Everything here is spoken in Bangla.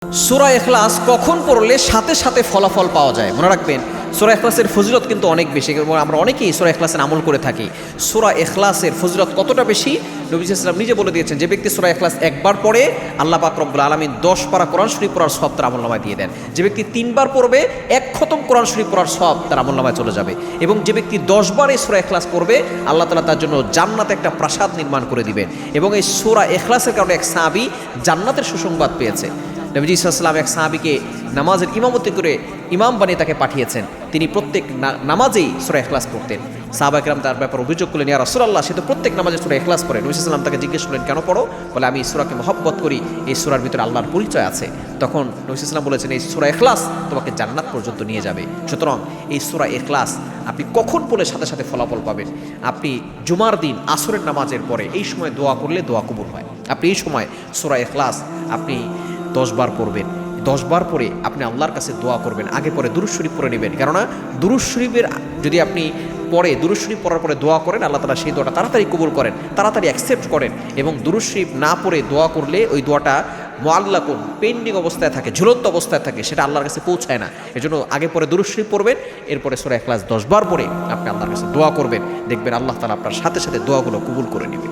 সূরা ইখলাস কখন পড়লে সাথে সাথে ফলাফল পাওয়া যায় মনে রাখবেন। সূরা ইখলাসের ফজিলত কিন্তু অনেক বেশি এবং আমরা অনেকেই সূরা ইখলাসের আমল করে থাকি। সূরা ইখলাসের ফজিলত কতটা বেশি নবী সাল্লাল্লাহু আলাইহি ওয়াসাল্লাম নিজে বলে দিয়েছেন, যে ব্যক্তি সূরা ইখলাস একবার পড়ে আল্লাহ পাক রব্বুল আলামিন 10 পারা কোরআন শরীফ পড়ার সওয়াব তার আমলনামায় দিয়ে দেন। যে ব্যক্তি 3 বার পড়বে 1 খতম কোরআন শরীফ পড়ার সওয়াব তার আমলনামায় চলে যাবে। এবং যে ব্যক্তি 10 বার এই সূরা ইখলাস পড়বে আল্লাহ তাআলা তার জন্য জান্নাতে একটা প্রাসাদ নির্মাণ করে দিবেন। এবং এই সূরা ইখলাসের কারণে এক সাহাবী জান্নাতের সুসংবাদ পেয়েছে। নবীজি সাল্লাল্লাহু আলাইহি ওয়াসাল্লাম এক সাহাবীকে নামাজের ইমামতি করে ইমাম বানিয়ে তাকে পাঠিয়েছেন। তিনি প্রত্যেক নামাজেই সূরা ইখলাস পড়তেন। সাহাবায়ে কেরাম তার ব্যাপারে অভিযোগ করলেন, ইয়া রাসূলুল্লাহ, সে তো প্রত্যেক নামাজে সূরা ইখলাস পড়ে। নবী সাল্লাল্লাহু আলাইহি ওয়াসাল্লাম তাকে জিজ্ঞেস করলেন, কেন পড়ো? বলে, আমি এই সূরাকে মহব্বত করি, এই সূরার ভিতরে আল্লাহর পরিচয় আছে। তখন নবী সাল্লাল্লাহু আলাইহি ওয়াসাল্লাম বলেছেন, এই সূরা ইখলাস তোমাকে জান্নাত পর্যন্ত নিয়ে যাবে। সুতরাং এই সূরা ইখলাস আপনি কখন পড়লে সাথে সাথে ফলাফল পাবেন? আপনি জুমার দিন আসরের নামাজের পরে এই সময় দোয়া করলে দোয়া কবুল হয়। আপনি এই সময় সূরা ইখলাস আপনি 10 বার পড়বেন। 10 বার পরে আপনি আল্লাহর কাছে দোয়া করবেন। আগে পরে দুরূদ শরীফ পড়ে নেবেন, কেননা দুরূদ শরীফের যদি আপনি পরে দুরূদ শরীফ পড়ার পরে দোয়া করেন, আল্লাহ তাআলা সেই দোয়াটা তাড়াতাড়ি কবুল করেন, তাড়াতাড়ি অ্যাকসেপ্ট করেন। এবং দুরূদ শরীফ না পড়ে দোয়া করলে ওই দোয়াটা মুআল্লাকুন পেন্ডিং অবস্থায় থাকে, ঝুলন্ত অবস্থায় থাকে, সেটা আল্লাহর কাছে পৌঁছায় না। এজন্য আগে পরে দুরূদ শরীফ পড়বেন, এরপরে সূরা ইখলাস 10 বার পড়ে আপনি আল্লাহর কাছে দোয়া করবেন। দেখবেন আল্লাহ তাআলা আপনার সাথে সাথে দোয়াগুলো কবুল করে নেবেন।